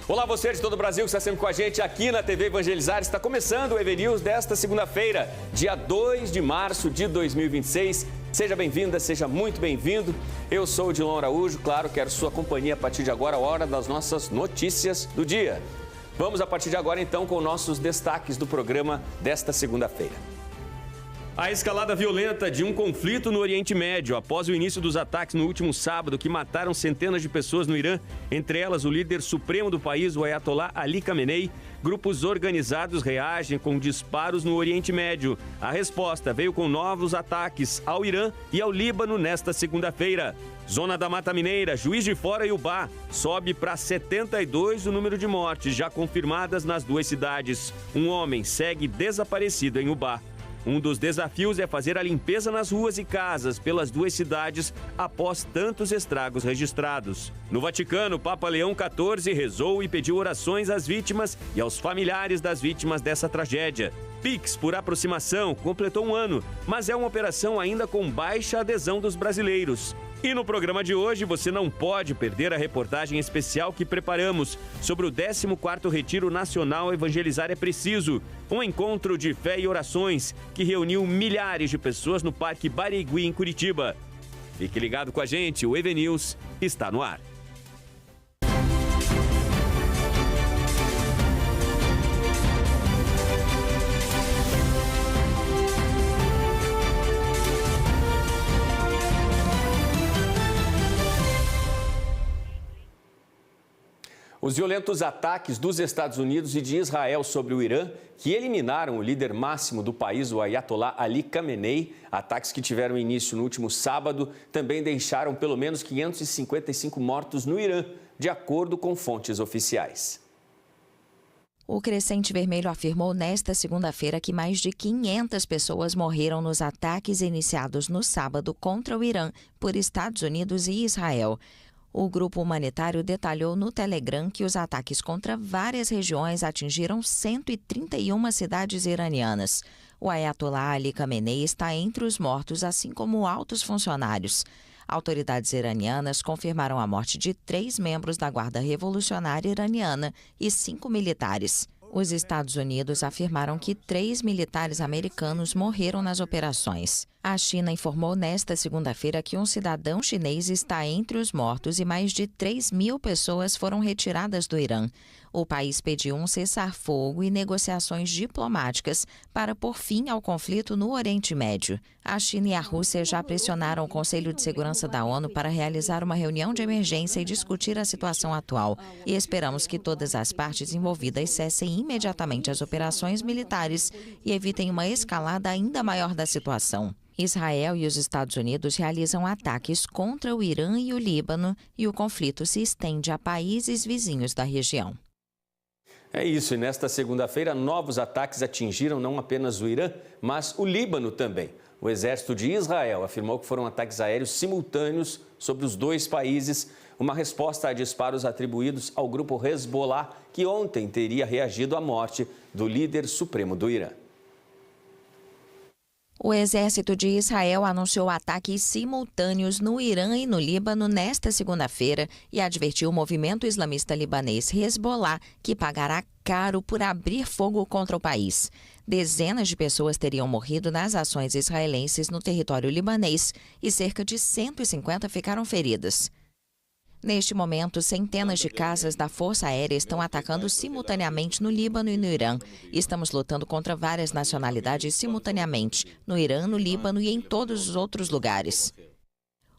Olá, você de todo o Brasil que está sempre com a gente aqui na TV Evangelizar. Está começando o EV News desta segunda-feira, dia 2 de março de 2026. Seja bem-vinda, seja muito bem-vindo. Eu sou o Dilon Araújo, claro, quero sua companhia a partir de agora, a hora das nossas notícias do dia. Vamos a partir de agora, então, com nossos destaques do programa desta segunda-feira. A escalada violenta de um conflito no Oriente Médio após o início dos ataques no último sábado que mataram centenas de pessoas no Irã, entre elas o líder supremo do país, o Ayatollah Ali Khamenei. Grupos organizados reagem com disparos no Oriente Médio. A resposta veio com novos ataques ao Irã e ao Líbano nesta segunda-feira. Zona da Mata Mineira, Juiz de Fora e Ubá, sobe para 72 o número de mortes já confirmadas nas duas cidades. Um homem segue desaparecido em Ubá. Um dos desafios é fazer a limpeza nas ruas e casas pelas duas cidades após tantos estragos registrados. No Vaticano, o Papa Leão XIV rezou e pediu orações às vítimas e aos familiares das vítimas dessa tragédia. Pix por aproximação completou um ano, mas é uma operação ainda com baixa adesão dos brasileiros. E no programa de hoje você não pode perder a reportagem especial que preparamos sobre o 14º Retiro Nacional Evangelizar é Preciso, um encontro de fé e orações que reuniu milhares de pessoas no Parque Barigui, em Curitiba. Fique ligado com a gente, o EV News está no ar. Os violentos ataques dos Estados Unidos e de Israel sobre o Irã, que eliminaram o líder máximo do país, o Ayatollah Ali Khamenei, ataques que tiveram início no último sábado, também deixaram pelo menos 555 mortos no Irã, de acordo com fontes oficiais. O Crescente Vermelho afirmou nesta segunda-feira que mais de 500 pessoas morreram nos ataques iniciados no sábado contra o Irã por Estados Unidos e Israel. O grupo humanitário detalhou no Telegram que os ataques contra várias regiões atingiram 131 cidades iranianas. O Ayatollah Ali Khamenei está entre os mortos, assim como altos funcionários. Autoridades iranianas confirmaram a morte de 3 membros da Guarda Revolucionária Iraniana e 5 militares. Os Estados Unidos afirmaram que 3 militares americanos morreram nas operações. A China informou nesta segunda-feira que um cidadão chinês está entre os mortos e mais de 3.000 pessoas foram retiradas do Irã. O país pediu um cessar-fogo e negociações diplomáticas para pôr fim ao conflito no Oriente Médio. A China e a Rússia já pressionaram o Conselho de Segurança da ONU para realizar uma reunião de emergência e discutir a situação atual. E esperamos que todas as partes envolvidas cessem imediatamente as operações militares e evitem uma escalada ainda maior da situação. Israel e os Estados Unidos realizam ataques contra o Irã e o Líbano e o conflito se estende a países vizinhos da região. É isso, e nesta segunda-feira novos ataques atingiram não apenas o Irã, mas o Líbano também. O exército de Israel afirmou que foram ataques aéreos simultâneos sobre os dois países, uma resposta a disparos atribuídos ao grupo Hezbollah, que ontem teria reagido à morte do líder supremo do Irã. O exército de Israel anunciou ataques simultâneos no Irã e no Líbano nesta segunda-feira e advertiu o movimento islamista libanês Hezbollah que pagará caro por abrir fogo contra o país. Dezenas de pessoas teriam morrido nas ações israelenses no território libanês e cerca de 150 ficaram feridas. Neste momento, centenas de casas da Força Aérea estão atacando simultaneamente no Líbano e no Irã. Estamos lutando contra várias nacionalidades simultaneamente, no Irã, no Líbano e em todos os outros lugares.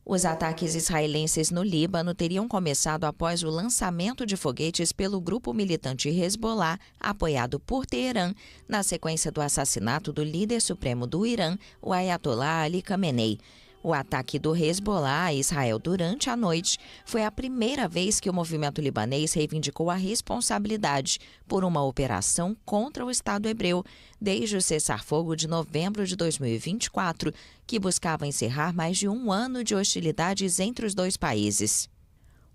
Os ataques israelenses no Líbano teriam começado após o lançamento de foguetes pelo grupo militante Hezbollah, apoiado por Teherã, na sequência do assassinato do líder supremo do Irã, o Ayatollah Ali Khamenei. O ataque do Hezbollah a Israel durante a noite foi a primeira vez que o movimento libanês reivindicou a responsabilidade por uma operação contra o Estado hebreu desde o cessar-fogo de novembro de 2024, que buscava encerrar mais de um ano de hostilidades entre os dois países.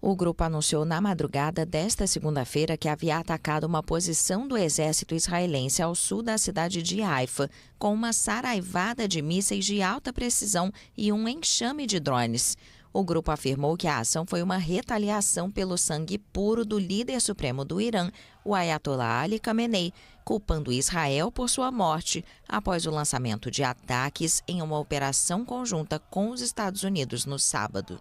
O grupo anunciou na madrugada desta segunda-feira que havia atacado uma posição do exército israelense ao sul da cidade de Haifa, com uma saraivada de mísseis de alta precisão e um enxame de drones. O grupo afirmou que a ação foi uma retaliação pelo sangue puro do líder supremo do Irã, o Ayatollah Ali Khamenei, culpando Israel por sua morte após o lançamento de ataques em uma operação conjunta com os Estados Unidos no sábado.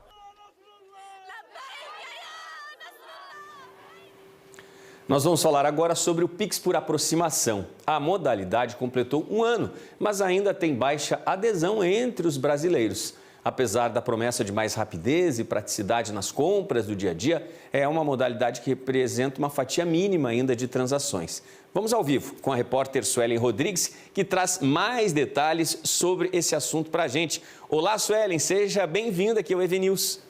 Nós vamos falar agora sobre o Pix por aproximação. A modalidade completou 1 ano, mas ainda tem baixa adesão entre os brasileiros. Apesar da promessa de mais rapidez e praticidade nas compras do dia a dia, é uma modalidade que representa uma fatia mínima ainda de transações. Vamos ao vivo com a repórter Suelen Rodrigues, que traz mais detalhes sobre esse assunto para a gente. Olá, Suelen, seja bem-vinda aqui ao EV News.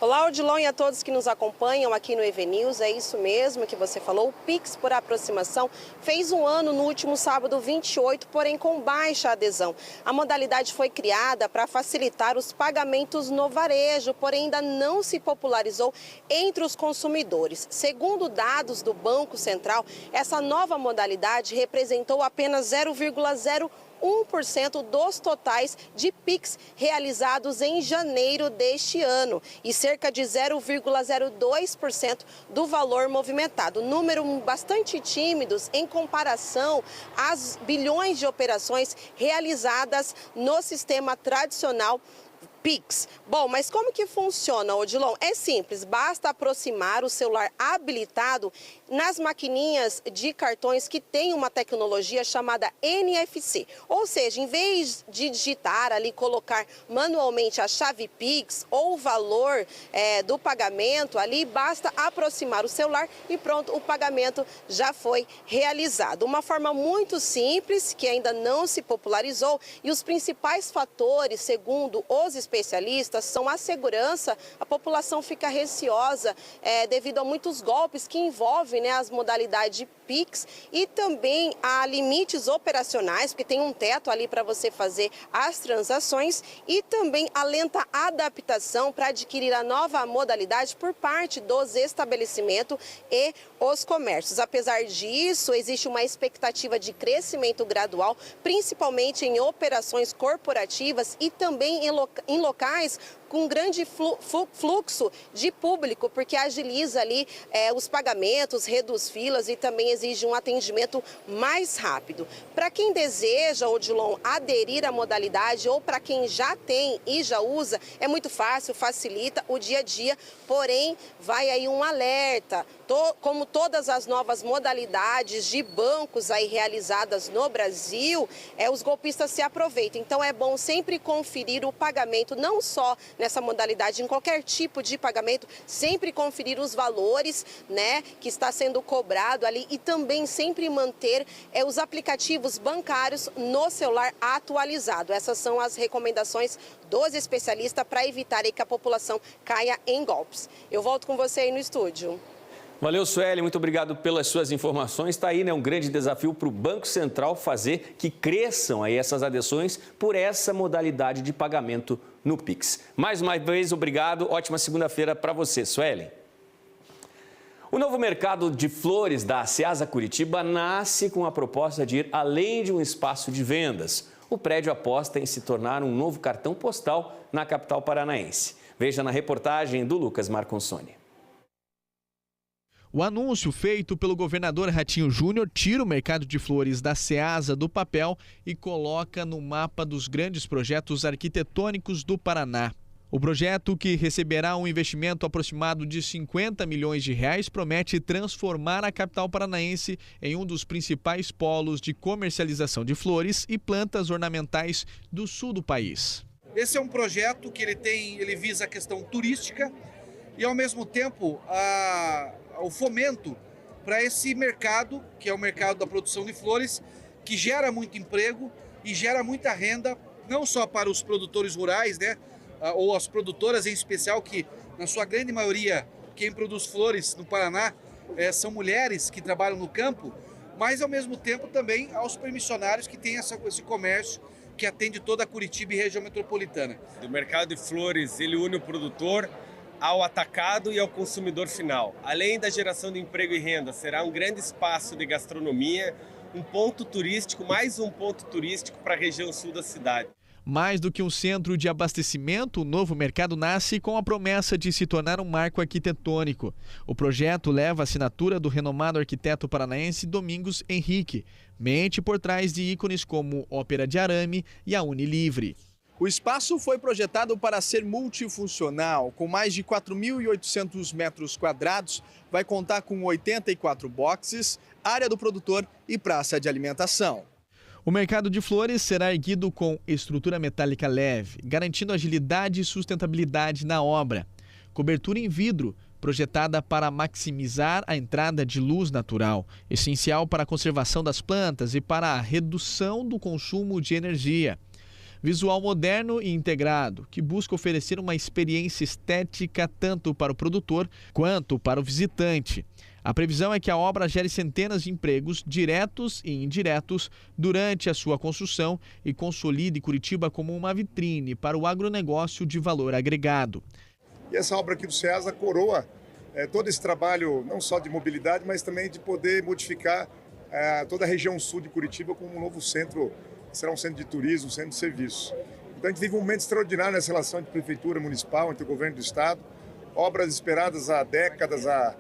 Olá, Odilon, e a todos que nos acompanham aqui no EV News. É isso mesmo que você falou, o Pix por aproximação fez 1 ano no último sábado 28, porém com baixa adesão. A modalidade foi criada para facilitar os pagamentos no varejo, porém ainda não se popularizou entre os consumidores. Segundo dados do Banco Central, essa nova modalidade representou apenas 0,01% dos totais de Pix realizados em janeiro deste ano e cerca de 0,02% do valor movimentado. Número bastante tímidos em comparação às bilhões de operações realizadas no sistema tradicional Pix. Bom, mas como que funciona, Odilon? É simples, basta aproximar o celular habilitado nas maquininhas de cartões que tem uma tecnologia chamada NFC. Ou seja, em vez de digitar ali, colocar manualmente a chave Pix ou o valor do pagamento ali, basta aproximar o celular e pronto, o pagamento já foi realizado. Uma forma muito simples, que ainda não se popularizou, e os principais fatores, segundo os especialistas, são a segurança. A população fica receosa devido a muitos golpes que envolvem as modalidades de Pix e também há limites operacionais, porque tem um teto ali para você fazer as transações, e também a lenta adaptação para adquirir a nova modalidade por parte dos estabelecimentos e os comércios. Apesar disso, existe uma expectativa de crescimento gradual, principalmente em operações corporativas e também em locais com grande fluxo de público, porque agiliza ali os pagamentos, reduz filas e também exige um atendimento mais rápido. Para quem deseja, Odilon, aderir à modalidade ou para quem já tem e já usa, é muito fácil, facilita o dia a dia, porém vai aí um alerta. Como todas as novas modalidades de bancos aí realizadas no Brasil, os golpistas se aproveitam. Então é bom sempre conferir o pagamento, não só nessa modalidade, em qualquer tipo de pagamento, sempre conferir os valores, que está sendo cobrado ali e também sempre manter os aplicativos bancários no celular atualizado. Essas são as recomendações dos especialistas para evitar que a população caia em golpes. Eu volto com você aí no estúdio. Valeu, Sueli, muito obrigado pelas suas informações. Está aí, um grande desafio para o Banco Central fazer que cresçam aí essas adesões por essa modalidade de pagamento no Pix. Mais uma vez, obrigado. Ótima segunda-feira para você, Sueli. O novo mercado de flores da Ceasa Curitiba nasce com a proposta de ir além de um espaço de vendas. O prédio aposta em se tornar um novo cartão postal na capital paranaense. Veja na reportagem do Lucas Marconsoni. O anúncio feito pelo governador Ratinho Júnior tira o mercado de flores da Ceasa do papel e coloca no mapa dos grandes projetos arquitetônicos do Paraná. O projeto, que receberá um investimento aproximado de 50 milhões de reais, promete transformar a capital paranaense em um dos principais polos de comercialização de flores e plantas ornamentais do sul do país. Esse é um projeto que ele visa a questão turística e, ao mesmo tempo, o fomento para esse mercado, que é o mercado da produção de flores, que gera muito emprego e gera muita renda, não só para os produtores rurais, ou as produtoras em especial, que na sua grande maioria quem produz flores no Paraná são mulheres que trabalham no campo, mas ao mesmo tempo também aos permissionários que têm esse comércio que atende toda a Curitiba e região metropolitana. O mercado de flores, ele une o produtor ao atacado e ao consumidor final. Além da geração de emprego e renda, será um grande espaço de gastronomia, um ponto turístico, mais um ponto turístico para a região sul da cidade. Mais do que um centro de abastecimento, o novo mercado nasce com a promessa de se tornar um marco arquitetônico. O projeto leva a assinatura do renomado arquiteto paranaense Domingos Henrique, mente por trás de ícones como Ópera de Arame e a Unilivre. O espaço foi projetado para ser multifuncional, com mais de 4.800 metros quadrados, vai contar com 84 boxes, área do produtor e praça de alimentação. O mercado de flores será erguido com estrutura metálica leve, garantindo agilidade e sustentabilidade na obra. Cobertura em vidro, projetada para maximizar a entrada de luz natural, essencial para a conservação das plantas e para a redução do consumo de energia. Visual moderno e integrado, que busca oferecer uma experiência estética tanto para o produtor quanto para o visitante. A previsão é que a obra gere centenas de empregos diretos e indiretos durante a sua construção e consolide Curitiba como uma vitrine para o agronegócio de valor agregado. E essa obra aqui do SEASA coroa todo esse trabalho, não só de mobilidade, mas também de poder modificar toda a região sul de Curitiba como um novo centro, que será um centro de turismo, um centro de serviços. Então a gente vive um momento extraordinário nessa relação entre prefeitura municipal, entre o governo do estado, obras esperadas há décadas, há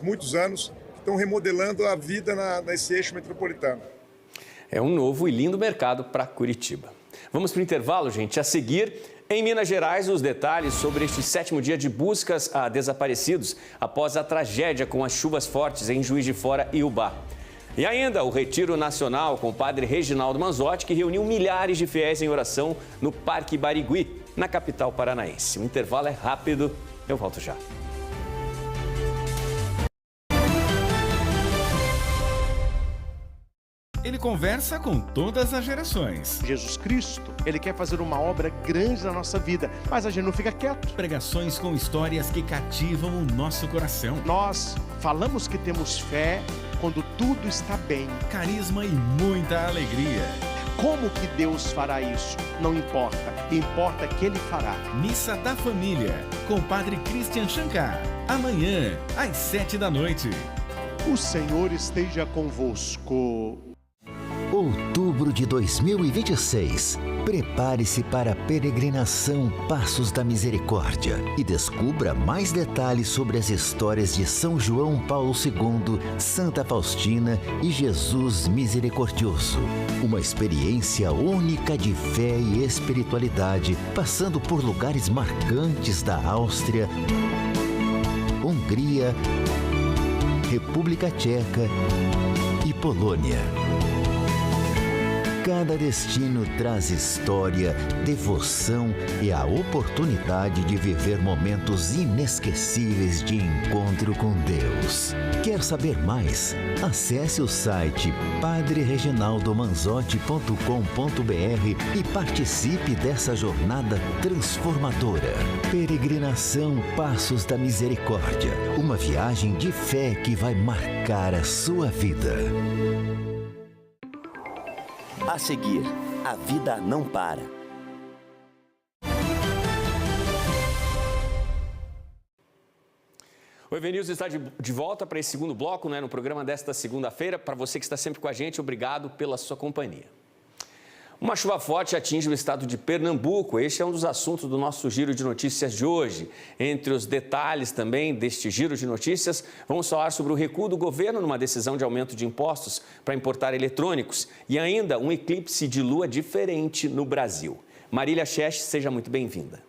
muitos anos, que estão remodelando a vida nesse eixo metropolitano. É um novo e lindo mercado para Curitiba. Vamos para o intervalo, gente. A seguir, em Minas Gerais, os detalhes sobre este 7º dia de buscas a desaparecidos após a tragédia com as chuvas fortes em Juiz de Fora e Ubá. E ainda o Retiro Nacional com o padre Reginaldo Manzotti, que reuniu milhares de fiéis em oração no Parque Barigui, na capital paranaense. O intervalo é rápido, eu volto já. Ele conversa com todas as gerações. Jesus Cristo, Ele quer fazer uma obra grande na nossa vida, mas a gente não fica quieto. Pregações com histórias que cativam o nosso coração. Nós falamos que temos fé quando tudo está bem. Carisma e muita alegria. Como que Deus fará isso? Não importa. Importa que Ele fará. Missa da Família, com o padre Christian Shankar. Amanhã, às 7h. O Senhor esteja convosco. Outubro de 2026. Prepare-se para a peregrinação Passos da Misericórdia e descubra mais detalhes sobre as histórias de São João Paulo II, Santa Faustina e Jesus Misericordioso. Uma experiência única de fé e espiritualidade, passando por lugares marcantes da Áustria, Hungria, República Tcheca e Polônia. Cada destino traz história, devoção e a oportunidade de viver momentos inesquecíveis de encontro com Deus. Quer saber mais? Acesse o site padrereginaldomanzotti.com.br e participe dessa jornada transformadora. Peregrinação Passos da Misericórdia. Uma viagem de fé que vai marcar a sua vida. A seguir, a vida não para. O EVNews está de volta para esse segundo bloco, né, no programa desta segunda-feira. Para você que está sempre com a gente, obrigado pela sua companhia. Uma chuva forte atinge o estado de Pernambuco. Este é um dos assuntos do nosso Giro de Notícias de hoje. Entre os detalhes também deste Giro de Notícias, vamos falar sobre o recuo do governo numa decisão de aumento de impostos para importar eletrônicos e ainda um eclipse de lua diferente no Brasil. Marília Cheste, seja muito bem-vinda.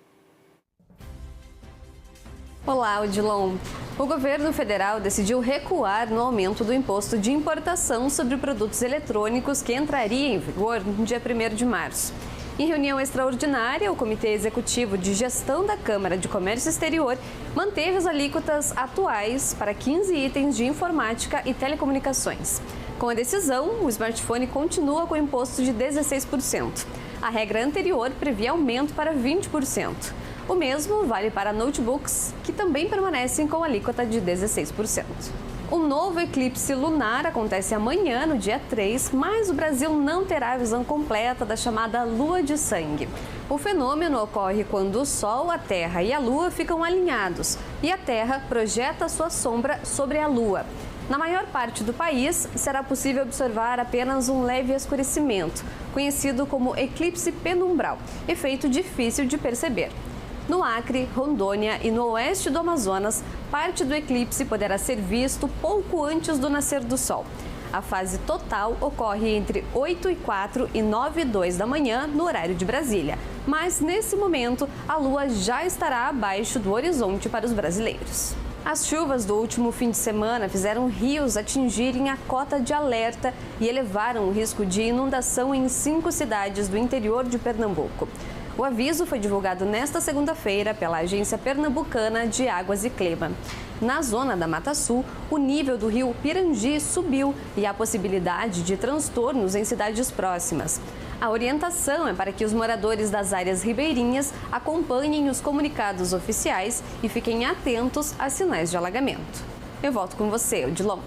Olá, Odilon. O governo federal decidiu recuar no aumento do imposto de importação sobre produtos eletrônicos que entraria em vigor no dia 1º de março. Em reunião extraordinária, o Comitê Executivo de Gestão da Câmara de Comércio Exterior manteve as alíquotas atuais para 15 itens de informática e telecomunicações. Com a decisão, o smartphone continua com imposto de 16%. A regra anterior previa aumento para 20%. O mesmo vale para notebooks, que também permanecem com alíquota de 16%. O novo eclipse lunar acontece amanhã, no dia 3, mas o Brasil não terá a visão completa da chamada lua de sangue. O fenômeno ocorre quando o Sol, a Terra e a Lua ficam alinhados e a Terra projeta sua sombra sobre a Lua. Na maior parte do país, será possível observar apenas um leve escurecimento, conhecido como eclipse penumbral, efeito difícil de perceber. No Acre, Rondônia e no oeste do Amazonas, parte do eclipse poderá ser visto pouco antes do nascer do sol. A fase total ocorre entre 8h04 e 9h02 da manhã, no horário de Brasília. Mas, nesse momento, a lua já estará abaixo do horizonte para os brasileiros. As chuvas do último fim de semana fizeram rios atingirem a cota de alerta e elevaram o risco de inundação em 5 cidades do interior de Pernambuco. O aviso foi divulgado nesta segunda-feira pela Agência Pernambucana de Águas e Clima. Na zona da Mata Sul, o nível do rio Pirangi subiu e há possibilidade de transtornos em cidades próximas. A orientação é para que os moradores das áreas ribeirinhas acompanhem os comunicados oficiais e fiquem atentos a sinais de alagamento. Eu volto com você, Odilon.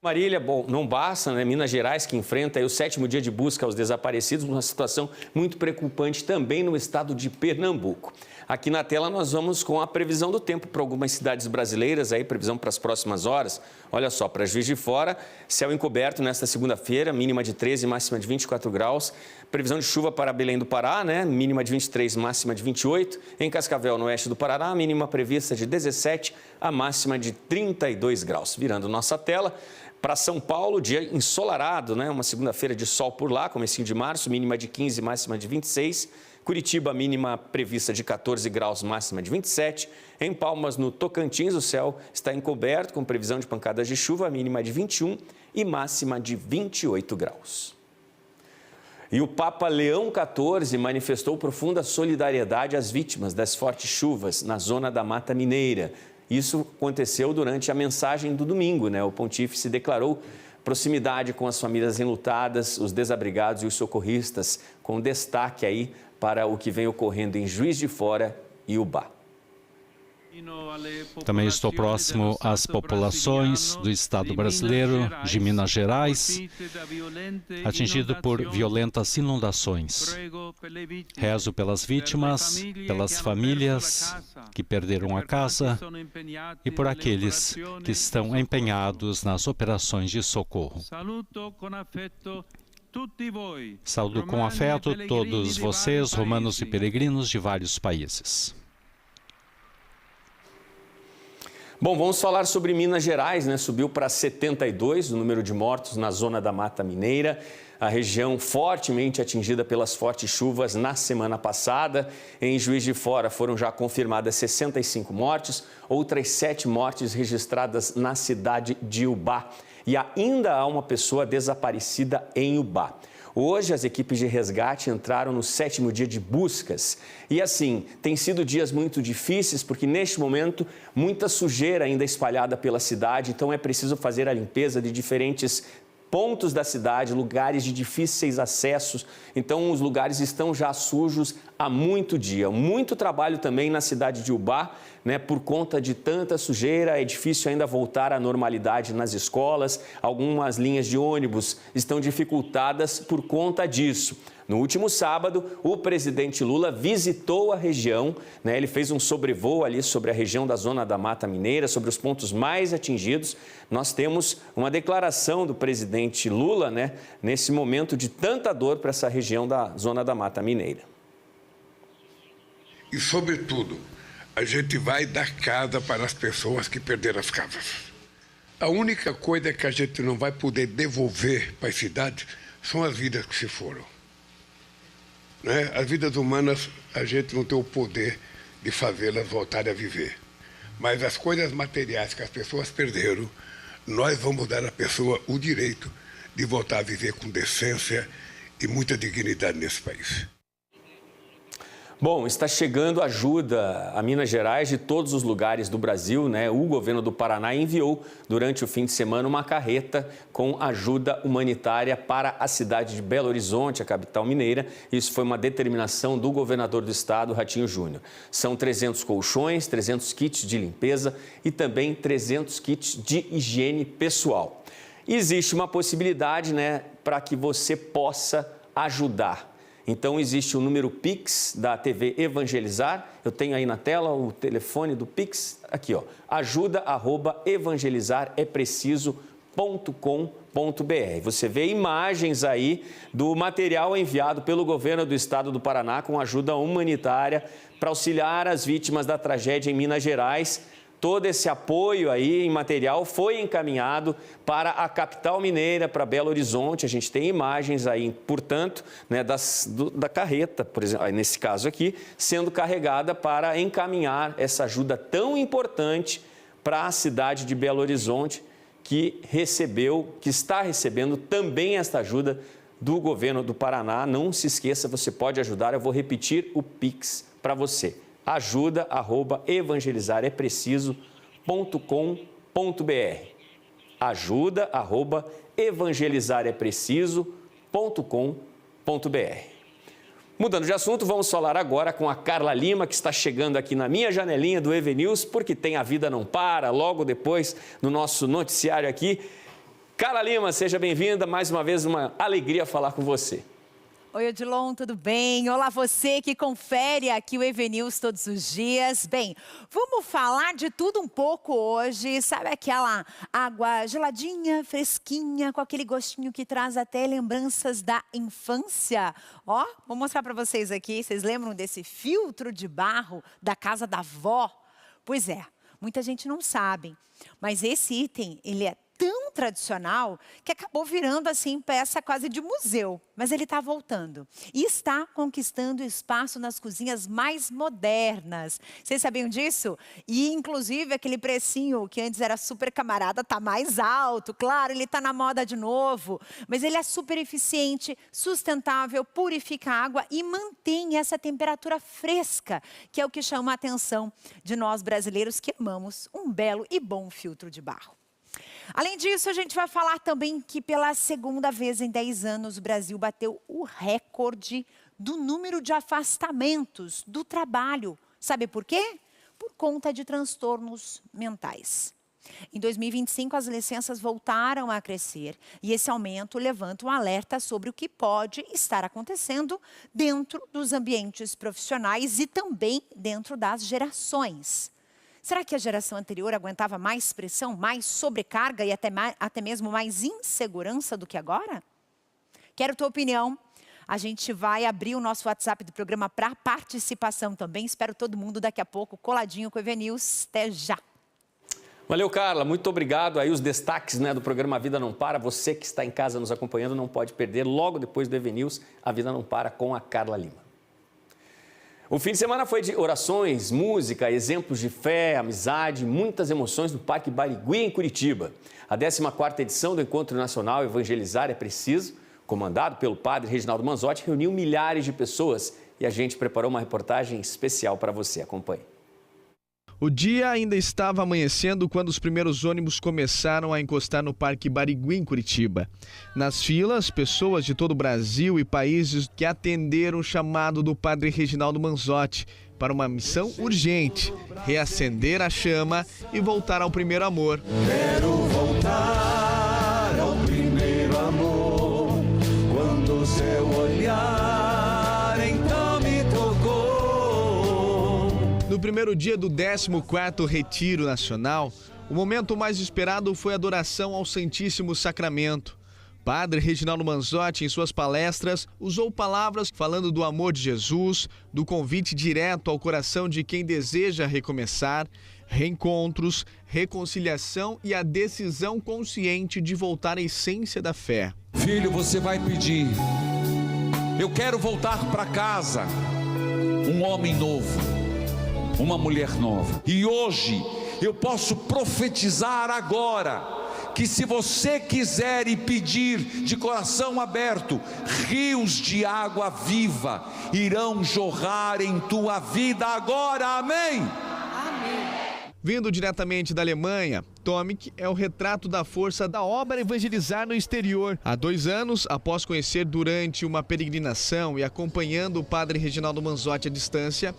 Marília, bom, não basta, né? Minas Gerais, que enfrenta aí o 7º dia de busca aos desaparecidos, uma situação muito preocupante também no estado de Pernambuco. Aqui na tela nós vamos com a previsão do tempo para algumas cidades brasileiras, aí previsão para as próximas horas. Olha só, para Juiz de Fora, céu encoberto nesta segunda-feira, mínima de 13, máxima de 24 graus. Previsão de chuva para Belém do Pará, né? Mínima de 23, máxima de 28. Em Cascavel, no oeste do Paraná, mínima prevista de 17, a máxima de 32 graus. Virando nossa tela, para São Paulo, dia ensolarado, né? Uma segunda-feira de sol por lá, comecinho de março, mínima de 15, máxima de 26. Curitiba, mínima prevista de 14 graus, máxima de 27. Em Palmas, no Tocantins, o céu está encoberto, com previsão de pancadas de chuva, mínima de 21 e máxima de 28 graus. E o Papa Leão XIV manifestou profunda solidariedade às vítimas das fortes chuvas na zona da Mata Mineira. Isso aconteceu durante a mensagem do domingo, né? O pontífice declarou proximidade com as famílias enlutadas, os desabrigados e os socorristas, com destaque aí para o que vem ocorrendo em Juiz de Fora e Ubá. Também estou próximo às populações do Estado brasileiro, de Minas Gerais, atingido por violentas inundações. Rezo pelas vítimas, pelas famílias que perderam a casa e por aqueles que estão empenhados nas operações de socorro. Saúdo com afeto todos vocês, romanos e peregrinos de vários países. Bom, vamos falar sobre Minas Gerais, né? Subiu para 72 o número de mortos na zona da Mata Mineira. A região fortemente atingida pelas fortes chuvas na semana passada. Em Juiz de Fora foram já confirmadas 65 mortes, outras 7 mortes registradas na cidade de Ubá. E ainda há uma pessoa desaparecida em Ubá. Hoje, as equipes de resgate entraram no 7º dia de buscas. E assim, tem sido dias muito difíceis, porque neste momento, muita sujeira ainda espalhada pela cidade. Então, é preciso fazer a limpeza de diferentes pontos da cidade, lugares de difíceis acessos. Então, os lugares estão já sujos há muito dia. Muito trabalho também na cidade de Ubá, né? Por conta de tanta sujeira, é difícil ainda voltar à normalidade nas escolas. Algumas linhas de ônibus estão dificultadas por conta disso. No último sábado, o presidente Lula visitou a região, né? Ele fez um sobrevoo ali sobre a região da zona da Mata Mineira, sobre os pontos mais atingidos. Nós temos uma declaração do presidente Lula, né? Nesse momento de tanta dor para essa região da zona da Mata Mineira. E, sobretudo, a gente vai dar casa para as pessoas que perderam as casas. A única coisa que a gente não vai poder devolver para a cidade são as vidas que se foram. Né? As vidas humanas, a gente não tem o poder de fazê-las voltarem a viver. Mas as coisas materiais que as pessoas perderam, nós vamos dar à pessoa o direito de voltar a viver com decência e muita dignidade nesse país. Bom, está chegando ajuda a Minas Gerais de todos os lugares do Brasil, né? O governo do Paraná enviou durante o fim de semana uma carreta com ajuda humanitária para a cidade de Belo Horizonte, a capital mineira. Isso foi uma determinação do governador do estado, Ratinho Júnior. São 300 colchões, 300 kits de limpeza e também 300 kits de higiene pessoal. Existe uma possibilidade, né, para que você possa ajudar. Então, existe o número Pix da TV Evangelizar. Eu tenho aí na tela o telefone do Pix. Aqui, ó, ajuda@evangelizarepreciso.com.br. Você vê imagens aí do material enviado pelo governo do estado do Paraná com ajuda humanitária para auxiliar as vítimas da tragédia em Minas Gerais. Todo esse apoio aí em material foi encaminhado para a capital mineira, para Belo Horizonte. A gente tem imagens aí, portanto, né, da carreta, por exemplo, nesse caso aqui, sendo carregada para encaminhar essa ajuda tão importante para a cidade de Belo Horizonte, que está recebendo também esta ajuda do governo do Paraná. Não se esqueça, você pode ajudar. Eu vou repetir o Pix para você. ajuda@evangelizarempreciso.com.br. ajuda@evangelizarempreciso.com.br. Mudando de assunto, vamos falar agora com a Carla Lima, que está chegando aqui na minha janelinha do EV News, porque tem A Vida Não Para, logo depois no nosso noticiário aqui. Carla Lima, seja bem-vinda, mais uma vez uma alegria falar com você. Oi, Odilon, tudo bem? Olá, você que confere aqui o EV News todos os dias. Bem, vamos falar de tudo um pouco hoje. Sabe aquela água geladinha, fresquinha, com aquele gostinho que traz até lembranças da infância? Ó, vou mostrar para vocês aqui. Vocês lembram desse filtro de barro da casa da avó? Pois é, muita gente não sabe, mas esse item, ele é tão tradicional que acabou virando assim peça quase de museu, mas ele está voltando e está conquistando espaço nas cozinhas mais modernas. Vocês sabiam disso? E inclusive aquele precinho que antes era super camarada está mais alto, claro, ele está na moda de novo, mas ele é super eficiente, sustentável, purifica a água e mantém essa temperatura fresca, que é o que chama a atenção de nós brasileiros que amamos um belo e bom filtro de barro. Além disso, a gente vai falar também que pela segunda vez em 10 anos o Brasil bateu o recorde do número de afastamentos do trabalho. Sabe por quê? Por conta de transtornos mentais. Em 2025, as licenças voltaram a crescer e esse aumento levanta um alerta sobre o que pode estar acontecendo dentro dos ambientes profissionais e também dentro das gerações. Será que a geração anterior aguentava mais pressão, mais sobrecarga e até mesmo mais insegurança do que agora? Quero tua opinião. A gente vai abrir o nosso WhatsApp do programa para participação também. Espero todo mundo daqui a pouco coladinho com o EV News. Até já. Valeu, Carla. Muito obrigado. Aí os destaques, né, do programa A Vida Não Para. Você que está em casa nos acompanhando não pode perder. Logo depois do EV News, A Vida Não Para com a Carla Lima. O fim de semana foi de orações, música, exemplos de fé, amizade, muitas emoções no Parque Barigui, em Curitiba. A 14ª edição do Encontro Nacional Evangelizar é Preciso, comandado pelo padre Reginaldo Manzotti, reuniu milhares de pessoas e a gente preparou uma reportagem especial para você. Acompanhe. O dia ainda estava amanhecendo quando os primeiros ônibus começaram a encostar no Parque Barigui, em Curitiba. Nas filas, pessoas de todo o Brasil e países que atenderam o chamado do padre Reginaldo Manzotti para uma missão urgente: reacender a chama e voltar ao primeiro amor. Quero voltar ao primeiro amor, quando o seu olhar então me tocou. No primeiro dia do 14º Retiro Nacional, o momento mais esperado foi a adoração ao Santíssimo Sacramento. Padre Reginaldo Manzotti, em suas palestras, usou palavras falando do amor de Jesus, do convite direto ao coração de quem deseja recomeçar, reencontros, reconciliação e a decisão consciente de voltar à essência da fé. Filho, você vai pedir: eu quero voltar para casa, um homem novo, uma mulher nova. E hoje eu posso profetizar agora que se você quiser e pedir de coração aberto, rios de água viva irão jorrar em tua vida agora. Amém? Amém. Vindo diretamente da Alemanha, Tomic é o retrato da força da obra Evangelizar no Exterior. Há 2 anos, após conhecer durante uma peregrinação e acompanhando o padre Reginaldo Manzotti à distância,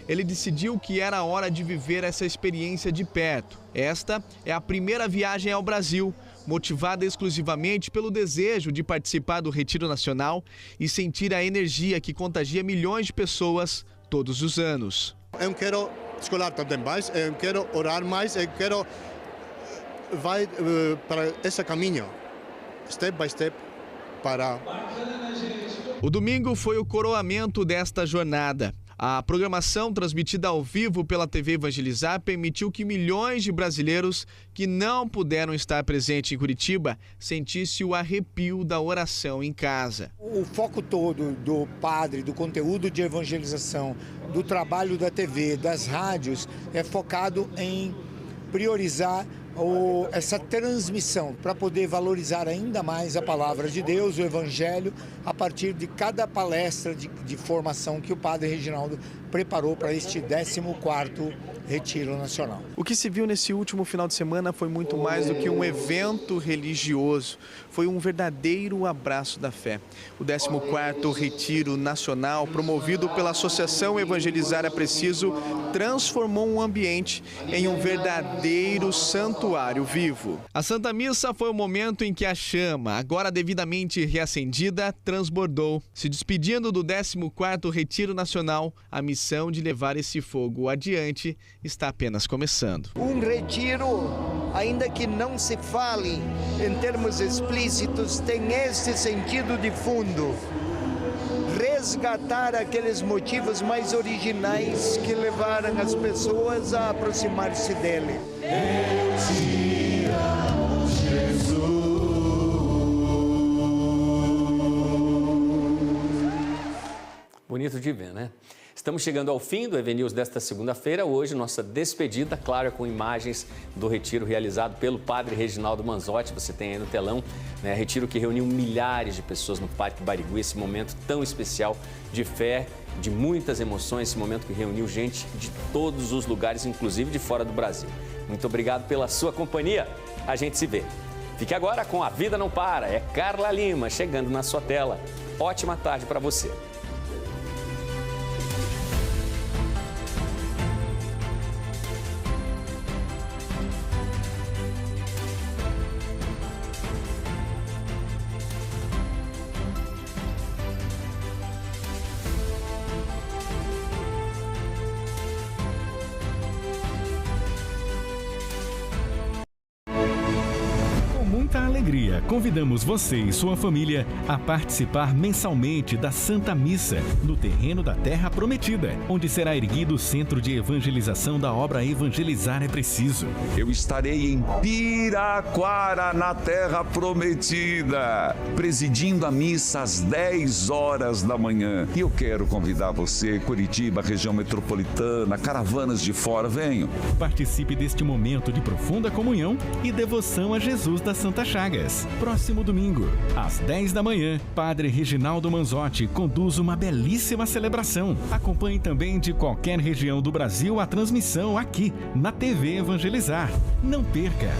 ele decidiu que era hora de viver essa experiência de perto. Esta é a primeira viagem ao Brasil, motivada exclusivamente pelo desejo de participar do Retiro Nacional e sentir a energia que contagia milhões de pessoas todos os anos. Eu quero escolar também mais, eu quero orar mais, eu quero vai para esse caminho, step by step, para... O domingo foi o coroamento desta jornada. A programação transmitida ao vivo pela TV Evangelizar permitiu que milhões de brasileiros que não puderam estar presentes em Curitiba sentissem o arrepio da oração em casa. O foco todo do padre, do conteúdo de evangelização, do trabalho da TV, das rádios, é focado em priorizar essa transmissão para poder valorizar ainda mais a palavra de Deus, o Evangelho, a partir de cada palestra de formação que o Padre Reginaldo preparou para este 14º Retiro Nacional. O que se viu nesse último final de semana foi muito mais do que um evento religioso, foi um verdadeiro abraço da fé. O 14º Retiro Nacional, promovido pela Associação Evangelizar é Preciso, transformou um ambiente em um verdadeiro santuário vivo. A Santa Missa foi o momento em que a chama, agora devidamente reacendida, transbordou. Se despedindo do 14º Retiro Nacional, a missão de levar esse fogo adiante está apenas começando. Um retiro, ainda que não se fale em termos explícitos, tem esse sentido de fundo. Resgatar aqueles motivos mais originais que levaram as pessoas a aproximar-se dele. Eu te amo, Jesus. Bonito de ver, né? Estamos chegando ao fim do EVNews desta segunda-feira. Hoje, nossa despedida, claro, com imagens do retiro realizado pelo Padre Reginaldo Manzotti. Você tem aí no telão, né? Retiro que reuniu milhares de pessoas no Parque Barigui. Esse momento tão especial de fé, de muitas emoções. Esse momento que reuniu gente de todos os lugares, inclusive de fora do Brasil. Muito obrigado pela sua companhia. A gente se vê. Fique agora com A Vida Não Para. É Carla Lima chegando na sua tela. Ótima tarde para você. Convidamos você e sua família a participar mensalmente da Santa Missa no terreno da Terra Prometida, onde será erguido o Centro de Evangelização da obra Evangelizar é Preciso. Eu estarei em Piraquara, na Terra Prometida, presidindo a missa às 10 horas da manhã. E eu quero convidar você, Curitiba, região metropolitana, caravanas de fora, venham. Participe deste momento de profunda comunhão e devoção a Jesus das Santas Chagas. Próximo domingo, às 10 da manhã, Padre Reginaldo Manzotti conduz uma belíssima celebração. Acompanhe também de qualquer região do Brasil a transmissão aqui, na TV Evangelizar. Não perca!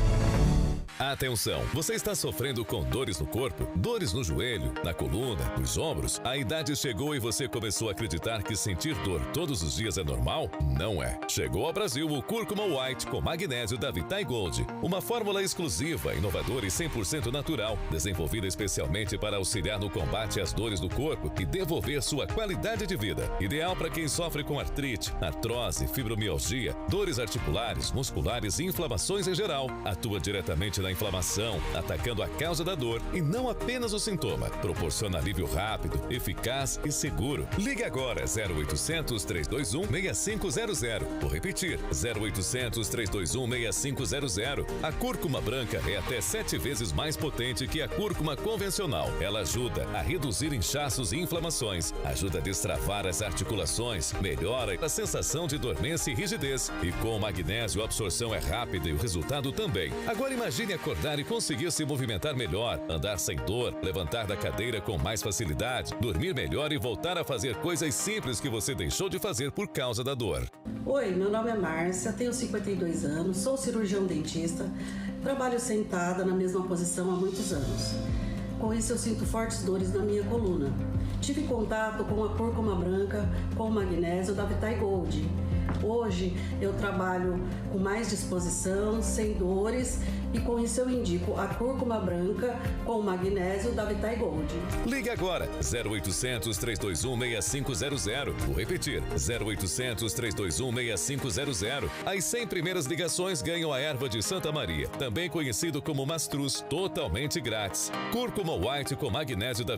Atenção, você está sofrendo com dores no corpo, dores no joelho, na coluna, nos ombros? A idade chegou e você começou a acreditar que sentir dor todos os dias é normal? Não é. Chegou ao Brasil o Cúrcuma White com magnésio da Vitae Gold, uma fórmula exclusiva, inovadora e 100% natural, desenvolvida especialmente para auxiliar no combate às dores do corpo e devolver sua qualidade de vida. Ideal para quem sofre com artrite, artrose, fibromialgia, dores articulares, musculares e inflamações em geral. Atua diretamente na inflamação, atacando a causa da dor e não apenas o sintoma. Proporciona alívio rápido, eficaz e seguro. Ligue agora 0800 321 6500. Vou repetir, 0800 321 6500. A cúrcuma branca é até 7 vezes mais potente que a cúrcuma convencional. Ela ajuda a reduzir inchaços e inflamações, ajuda a destravar as articulações, melhora a sensação de dormência e rigidez. E com o magnésio a absorção é rápida e o resultado também. Agora imagine acordar e conseguir se movimentar melhor, andar sem dor, levantar da cadeira com mais facilidade, dormir melhor e voltar a fazer coisas simples que você deixou de fazer por causa da dor. Oi, meu nome é Márcia, tenho 52 anos, sou cirurgião dentista, trabalho sentada na mesma posição há muitos anos. Com isso eu sinto fortes dores na minha coluna. Tive contato com a cúrcuma branca, com o magnésio da Vitae Gold. Hoje eu trabalho com mais disposição, sem dores E com isso eu indico a cúrcuma branca com o magnésio da Vitai Gold. Ligue agora, 0800 321 6500. Vou repetir, 0800 321 6500. As 100 primeiras ligações ganham a erva de Santa Maria, também conhecido como mastruz, totalmente grátis. Cúrcuma White com magnésio da